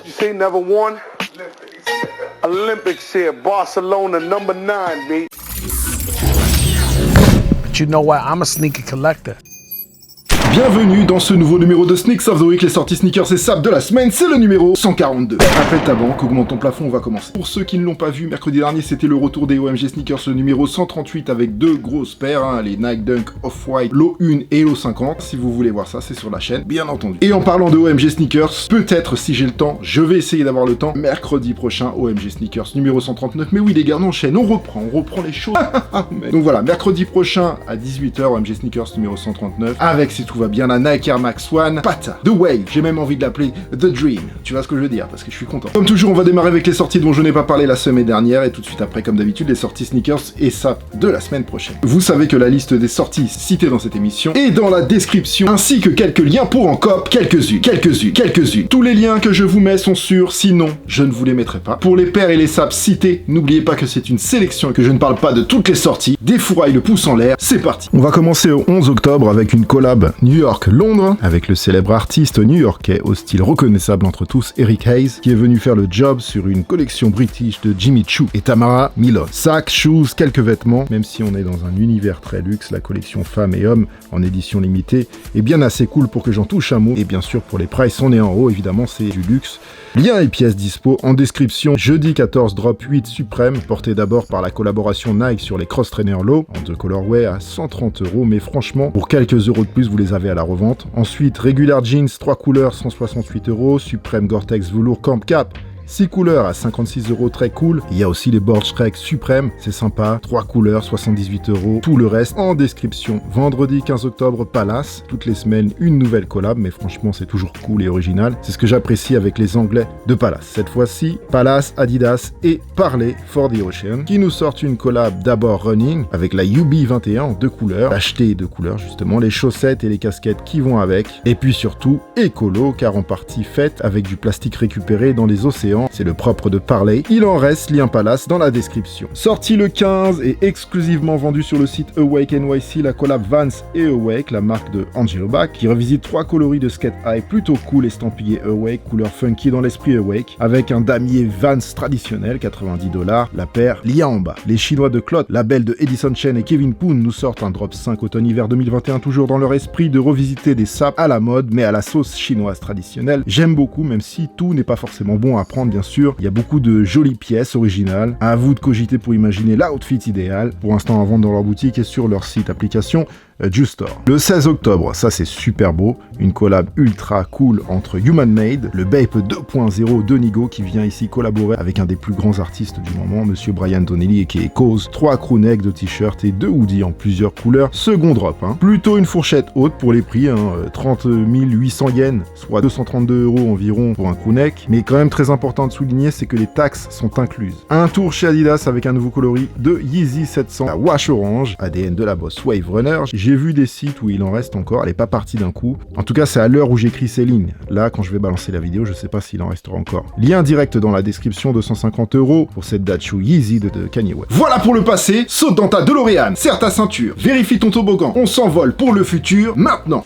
You say never won? Olympics here, Barcelona, number 9, B. But you know what? I'm a sneaker collector. Bienvenue dans ce nouveau numéro de Sneaks of the Week, les sorties sneakers et saps de la semaine, c'est le numéro 142. Appelle ta banque, augmente ton plafond, on va commencer. Pour ceux qui ne l'ont pas vu, mercredi dernier c'était le retour des OMG Sneakers, le numéro 138 avec deux grosses paires, les Nike Dunk Off-White, l'O 1 et l'O 50. Si vous voulez voir ça, c'est sur la chaîne, bien entendu. Et en parlant de OMG Sneakers, peut-être si j'ai le temps, je vais essayer d'avoir le temps, mercredi prochain, OMG Sneakers numéro 139. Mais oui les gars, on enchaîne, on reprend les choses. Donc voilà, mercredi prochain à 18h, OMG Sneakers numéro 139, avec si tout va bien la Nike Air Max One, Pata, The Wave, j'ai même envie de l'appeler The Dream, tu vois ce que je veux dire, parce que je suis content. Comme toujours, on va démarrer avec les sorties dont je n'ai pas parlé la semaine dernière, et tout de suite après, comme d'habitude, les sorties sneakers et saps de la semaine prochaine. Vous savez que la liste des sorties citées dans cette émission est dans la description, ainsi que quelques liens pour en cop, quelques-unes. Tous les liens que je vous mets sont sûrs, sinon, je ne vous les mettrai pas. Pour les paires et les saps cités, n'oubliez pas que c'est une sélection et que je ne parle pas de toutes les sorties. Défouraille le pouce en l'air, c'est parti. On va commencer au 11 octobre avec une collab New York-Londres, avec le célèbre artiste new-yorkais au style reconnaissable entre tous, Eric Hayes, qui est venu faire le job sur une collection british de Jimmy Choo et Tamara Milon. Sacs, shoes, quelques vêtements, même si on est dans un univers très luxe, la collection femmes et hommes en édition limitée est bien assez cool pour que j'en touche un mot, et bien sûr pour les prices on est en haut, évidemment c'est du luxe. Liens et pièces dispo en description. Jeudi 14 drop 8 Supreme, porté d'abord par la collaboration Nike sur les Cross Trainer Low, en deux colorways à 130€, mais franchement, pour quelques euros de plus, vous les avez à la revente. Ensuite, Regular Jeans, 3 couleurs, 168€, Supreme Gore-Tex Velours Camp Cap, 6 couleurs à 56€, très cool. Il y a aussi les Board Shrek Supreme, c'est sympa, 3 couleurs, 78€, tout le reste en description. Vendredi 15 octobre, Palace, toutes les semaines une nouvelle collab, mais franchement c'est toujours cool et original. C'est ce que j'apprécie avec les Anglais de Palace. Cette fois-ci, Palace, Adidas et Parley for the Ocean, qui nous sortent une collab d'abord running, avec la UB21 en deux couleurs, achetée deux couleurs justement, les chaussettes et les casquettes qui vont avec, et puis surtout écolo, car en partie faite avec du plastique récupéré dans les océans. C'est le propre de Parley. Il en reste, lien Palace dans la description. Sorti le 15 et exclusivement vendu sur le site Awake NYC, la collab Vans et Awake, la marque de Angelo Bach, qui revisite 3 coloris de skate high plutôt cool estampillé Awake, couleur funky dans l'esprit Awake, avec un damier Vans traditionnel, 90$, la paire lien en bas. Les Chinois de Cloud, label de Edison Chen et Kevin Poon, nous sortent un drop 5 automne-hiver 2021, toujours dans leur esprit de revisiter des saps à la mode, mais à la sauce chinoise traditionnelle. J'aime beaucoup, même si tout n'est pas forcément bon à prendre, bien sûr. Il y a beaucoup de jolies pièces originales. À vous de cogiter pour imaginer l'outfit idéal. Pour l'instant à vendre dans leur boutique et sur leur site application Justore. Le 16 octobre, ça c'est super beau, une collab ultra cool entre Human Made, le Bape 2.0 de Nigo qui vient ici collaborer avec un des plus grands artistes du moment, monsieur Brian Donnelly et qui est Cause, 3 crewnecks de t-shirts et 2 hoodies en plusieurs couleurs, second drop. Plutôt une fourchette haute pour les prix, 30 800 yens, soit 232€ environ pour un crewneck, mais quand même très important de souligner, c'est que les taxes sont incluses. Un tour chez Adidas avec un nouveau coloris de Yeezy 700, la Wash Orange, ADN de la boss Wave Runner. J'ai vu des sites où il en reste encore, elle est pas partie d'un coup. En tout cas, c'est à l'heure où j'écris ces lignes. Là, quand je vais balancer la vidéo, je sais pas s'il en restera encore. Lien direct dans la description, 250€ pour cette Dachu Yeezy de Kanye West. Voilà pour le passé, saute dans ta DeLorean, serre ta ceinture, vérifie ton toboggan, on s'envole pour le futur, maintenant.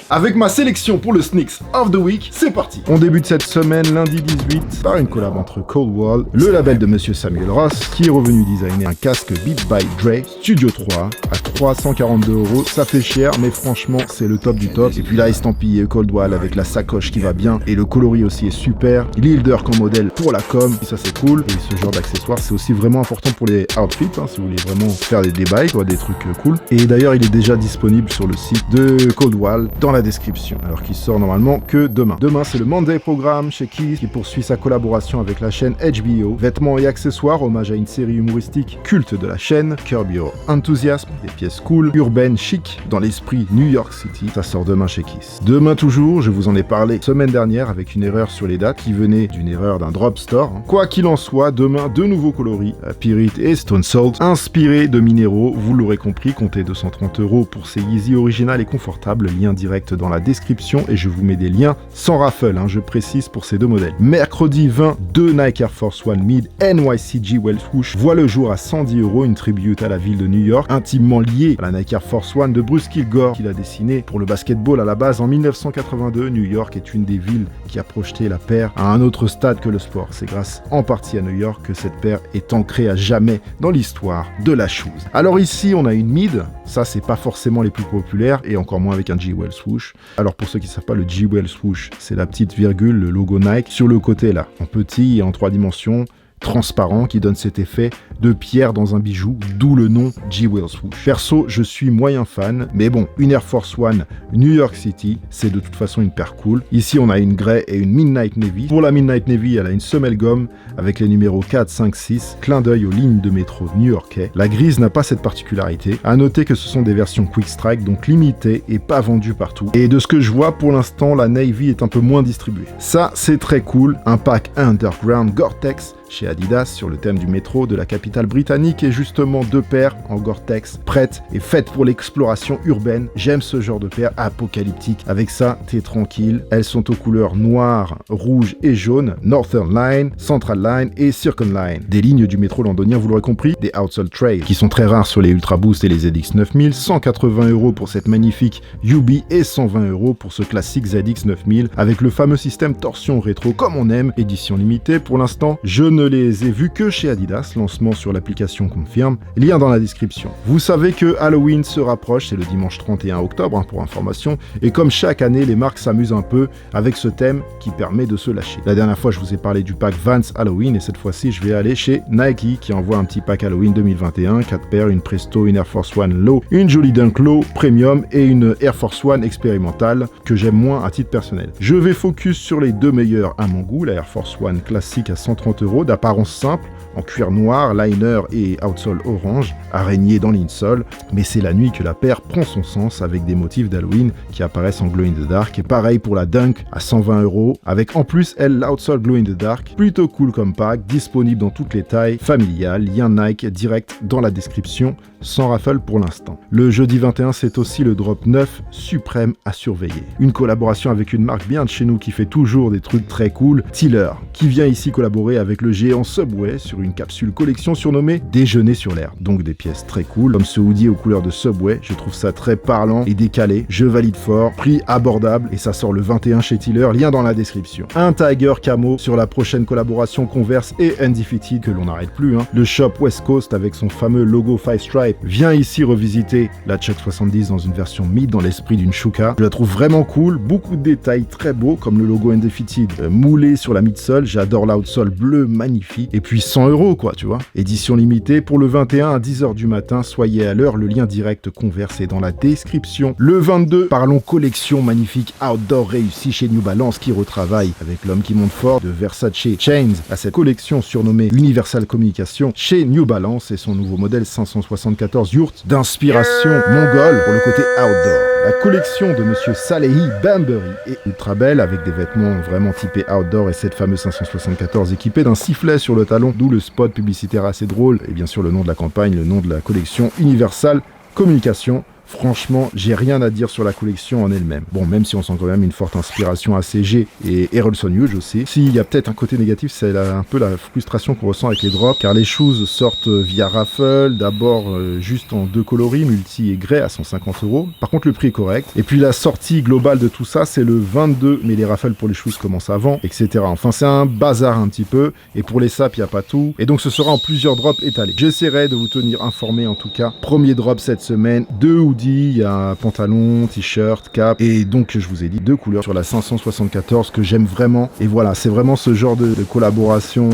Avec ma sélection pour le Sneaks of the Week, c'est parti. On débute cette semaine, lundi 18, par une collab entre Coldwell, le label de monsieur Samuel Ross, qui est revenu designer un casque Beat by Dre Studio 3 à 342€. Ça fait cher, mais franchement, c'est le top du top. Et puis là, estampillé Coldwell avec la sacoche qui va bien, et le coloris aussi est super. L'Hilder comme modèle pour la com, et ça c'est cool. Et ce genre d'accessoires, c'est aussi vraiment important pour les outfits, si vous voulez vraiment faire des bails, des trucs cool. Et d'ailleurs, il est déjà disponible sur le site de Coldwell dans la description, alors qu'il sort normalement que demain. Demain, c'est le Monday Programme chez Keys qui poursuit sa collaboration avec la chaîne HBO. Vêtements et accessoires, hommage à une série humoristique culte de la chaîne, Curb Your Enthusiasm, des pièces cool, urbaines, chic, dans l'esprit New York City. Ça sort demain chez Keys. Demain toujours, je vous en ai parlé semaine dernière avec une erreur sur les dates qui venait d'une erreur d'un drop store. Quoi qu'il en soit, demain, deux nouveaux coloris, Pirate et Stone Salt, inspirés de minéraux. Vous l'aurez compris, comptez 230€ pour ces Yeezy originales et confortable, lien direct dans la description et je vous mets des liens sans raffle, je précise pour ces deux modèles. Mercredi 20, deux Nike Air Force One Mid NYCG Well Swoosh voient le jour à 110 €, une tribute à la ville de New York, intimement liée à la Nike Air Force One de Bruce Kilgore qu'il a dessiné pour le basketball à la base en 1982. New York est une des villes qui a projeté la paire à un autre stade que le sport. C'est grâce en partie à New York que cette paire est ancrée à jamais dans l'histoire de la chose. Alors ici on a une mid, ça c'est pas forcément les plus populaires et encore moins avec un G-Well swoosh. Alors pour ceux qui ne savent pas, le G-Well swoosh c'est la petite virgule, le logo Nike sur le côté là, en petit et en 3 dimensions, transparent, qui donne cet effet de pierre dans un bijou, d'où le nom G-Well swoosh. Perso, je suis moyen fan, mais bon, une Air Force One New York City, c'est de toute façon une paire cool. Ici, on a une Grey et une Midnight Navy. Pour la Midnight Navy, elle a une semelle gomme avec les numéros 4, 5, 6, clin d'œil aux lignes de métro new-yorkais. La grise n'a pas cette particularité. À noter que ce sont des versions Quick Strike, donc limitées et pas vendues partout. Et de ce que je vois, pour l'instant, la Navy est un peu moins distribuée. Ça, c'est très cool. Un pack Underground Gore-Tex chez Adidas sur le thème du métro de la capitale britannique et justement deux paires en Gore-Tex prêtes et faites pour l'exploration urbaine. J'aime ce genre de paires apocalyptiques. Avec ça, t'es tranquille. Elles sont aux couleurs noir, rouge et jaune, Northern Line, Central Line et Circle Line. Des lignes du métro londonien, vous l'aurez compris, des Outsole Trail qui sont très rares sur les Ultra Boost et les ZX 9000, 180 € pour cette magnifique UB et 120 € pour ce classique ZX 9000 avec le fameux système torsion rétro comme on aime, édition limitée. Pour l'instant, je ne les ai vus que chez Adidas, lancement sur l'application Confirm, lien dans la description. Vous savez que Halloween se rapproche, c'est le dimanche 31 octobre pour information, et comme chaque année, les marques s'amusent un peu avec ce thème qui permet de se lâcher. La dernière fois, je vous ai parlé du pack Vans Halloween, et cette fois-ci, je vais aller chez Nike qui envoie un petit pack Halloween 2021, 4 paires, une Presto, une Air Force One Low, une jolie Dunk Low Premium et une Air Force One expérimentale que j'aime moins à titre personnel. Je vais focus sur les deux meilleurs à mon goût, la Air Force One classique à 130 € d'apparence simple, en cuir noir, liner et outsole orange, araignée dans l'insole, mais c'est la nuit que la paire prend son sens avec des motifs d'Halloween qui apparaissent en glow in the dark, et pareil pour la Dunk à 120 €, avec en plus elle l'outsole glow in the dark, plutôt cool comme pack, disponible dans toutes les tailles, familial, lien Nike direct dans la description, sans raffle pour l'instant. Le jeudi 21, c'est aussi le drop 9 suprême à surveiller. Une collaboration avec une marque bien de chez nous qui fait toujours des trucs très cool, Tiller, qui vient ici collaborer avec le géant Subway sur une capsule collection surnommée Déjeuner sur l'air. Donc des pièces très cool, comme ce hoodie aux couleurs de Subway, je trouve ça très parlant et décalé, je valide fort, prix abordable et ça sort le 21 chez Tiller, lien dans la description. Un Tiger Camo sur la prochaine collaboration Converse et Undefeated que l'on n'arrête plus, Le shop West Coast avec son fameux logo 5 Stripe vient ici revisiter la Chuck 70 dans une version mid dans l'esprit d'une Shuka. Je la trouve vraiment cool, beaucoup de détails très beaux comme le logo Undefeated moulé sur la midsole, j'adore l'outsole bleu magnifique et puis 100 € quoi, tu vois. Édition limitée pour le 21 à 10h du matin, soyez à l'heure, le lien direct Converse est dans la description. Le 22, parlons collection magnifique outdoor réussie chez New Balance qui retravaille avec l'homme qui monte fort de Versace Chains à cette collection surnommée Universal Communication chez New Balance et son nouveau modèle 574 Yurt d'inspiration mongole pour le côté outdoor. La collection de Monsieur Salehi Bambury est ultra belle avec des vêtements vraiment typés outdoor et cette fameuse 574 équipée d'un sifflet sur le talon, d'où le spot publicitaire assez drôle et bien sûr le nom de la campagne, le nom de la collection Universal Communication. Franchement, j'ai rien à dire sur la collection en elle-même. Bon, même si on sent quand même une forte inspiration ACG et Errolson Hughes aussi. S'il y a peut-être un côté négatif, c'est un peu la frustration qu'on ressent avec les drops, car les shoes sortent via raffle, d'abord juste en 2 coloris, multi et grey à 150 €. Par contre, le prix est correct. Et puis la sortie globale de tout ça, c'est le 22, mais les raffles pour les shoes commencent avant, etc. Enfin, c'est un bazar un petit peu, et pour les sapes, il n'y a pas tout. Et donc, ce sera en plusieurs drops étalés. J'essaierai de vous tenir informé en tout cas. Premier drop cette semaine, 2 hoodies, il y a un pantalon, t-shirt, cap, et donc je vous ai dit 2 couleurs sur la 574 que j'aime vraiment. Et voilà, c'est vraiment ce genre de collaboration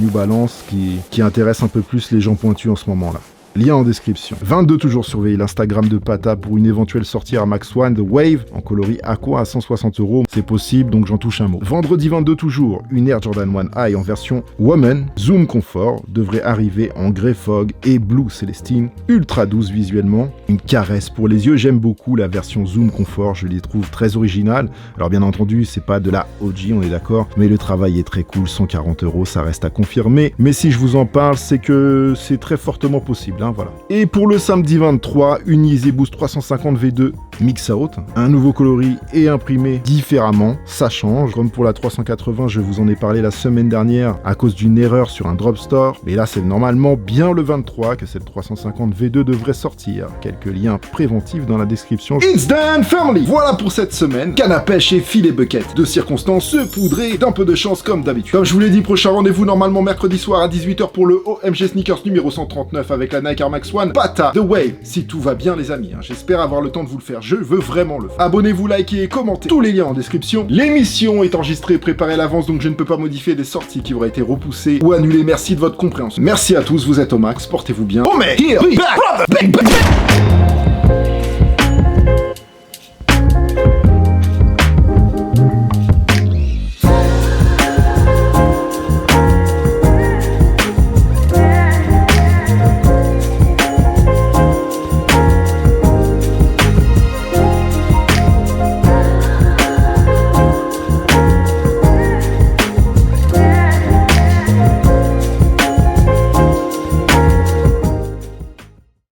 New Balance qui intéresse un peu plus les gens pointus en ce moment-là. Lien en description. 22, toujours surveiller l'Instagram de Pata pour une éventuelle sortie à Max One de Wave en coloris aqua à 160 €. C'est possible, donc j'en touche un mot. Vendredi 22, toujours, une Air Jordan 1 High en version Woman, Zoom Comfort, devrait arriver en Grey Fog et Blue Célestine, ultra douce visuellement. Une caresse pour les yeux, j'aime beaucoup la version Zoom Comfort, je les trouve très originales. Alors bien entendu, c'est pas de la OG, on est d'accord, mais le travail est très cool, 140 €, ça reste à confirmer. Mais si je vous en parle, c'est que c'est très fortement possible. Voilà. Et pour le samedi 23, une Yeezy Boost 350 V2 mix out, un nouveau coloris et imprimé différemment, ça change. Comme pour la 380, je vous en ai parlé la semaine dernière à cause d'une erreur sur un drop store, mais là c'est normalement bien le 23 que cette 350 V2 devrait sortir. Quelques liens préventifs dans la description. It's done family. Voilà pour cette semaine, canne à pêche et filet bucket, de circonstances saupoudrées d'un peu de chance comme d'habitude. Comme je vous l'ai dit, prochain rendez-vous normalement mercredi soir à 18h pour le OMG Sneakers numéro 139 avec la Nike Air Max One Pata The Wave, si tout va bien les amis, j'espère avoir le temps de vous le faire, je veux vraiment le faire. Abonnez-vous, likez et commentez, tous les liens en description. L'émission est enregistrée et préparée à l'avance, donc je ne peux pas modifier des sorties qui auraient été repoussées ou annulées. Merci de votre compréhension. Merci à tous, vous êtes au max, portez-vous bien. Oh mais here we back, brother, back.